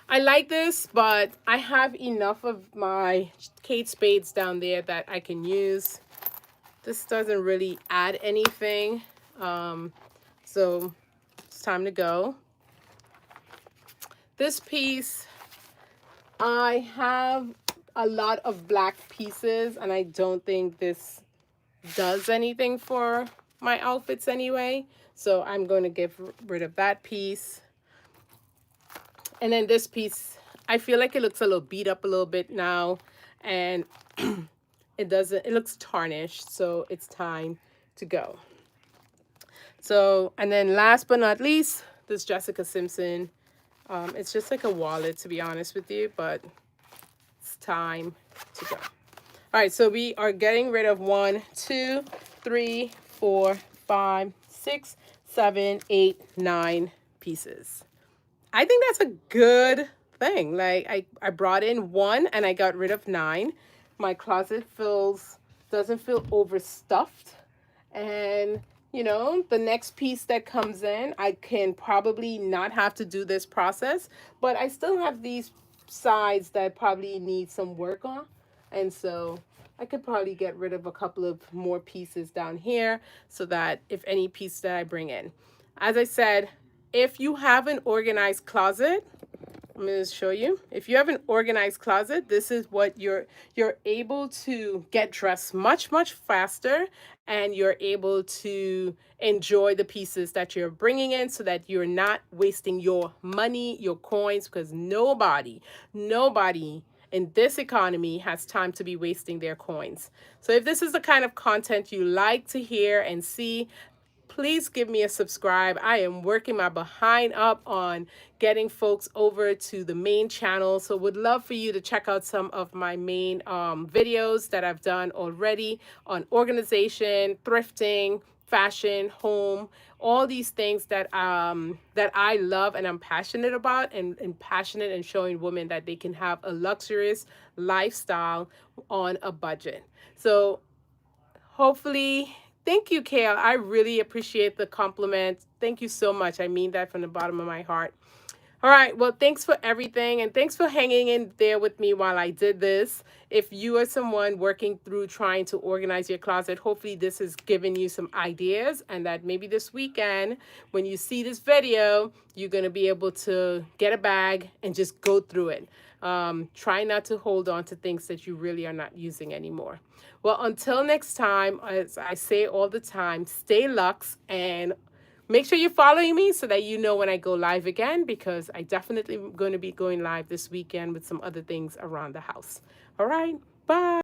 I like this, but I have enough of my Kate Spades down there that I can use. This doesn't really add anything. So it's time to go. This piece, I have a lot of black pieces, and I don't think this does anything for my outfits anyway. So I'm going to get rid of that piece. And then this piece, I feel like it looks a little beat up a little bit now, and it looks tarnished. So it's time to go. So, and then last but not least, this Jessica Simpson. It's just like a wallet, to be honest with you, but it's time to go. All right, so we are getting rid of 1, 2, 3, 4, 5, 6, 7, 8, 9 pieces. I think that's a good thing. Like I brought in 1 and I got rid of 9. My closet doesn't feel overstuffed. And the next piece that comes in, I can probably not have to do this process, but I still have these sides that probably need some work on. And so I could probably get rid of a couple of more pieces down here so that if any piece that I bring in. As I said, if you have an organized closet, I'm going to show you. If you have an organized closet, this is what you're able to get dressed much, much faster, and you're able to enjoy the pieces that you're bringing in so that you're not wasting your money, your coins, because nobody in this economy has time to be wasting their coins. So if this is the kind of content you like to hear and see, please give me a subscribe. I am working my behind up on getting folks over to the main channel. So would love for you to check out some of my main videos that I've done already on organization, thrifting, fashion, home, all these things that I love and I'm passionate about, and passionate in showing women that they can have a luxurious lifestyle on a budget. So hopefully, thank you, Kale. I really appreciate the compliment. Thank you so much. I mean that from the bottom of my heart. All right. Well, thanks for everything. And thanks for hanging in there with me while I did this. If you are someone working through trying to organize your closet, hopefully this has given you some ideas, and that maybe this weekend, when you see this video, you're going to be able to get a bag and just go through it. Try not to hold on to things that you really are not using anymore. Well, until next time, as I say all the time, stay luxe and Make sure you're following me so that you know when I go live again, because I definitely am going to be going live this weekend with some other things around the house. All right. Bye.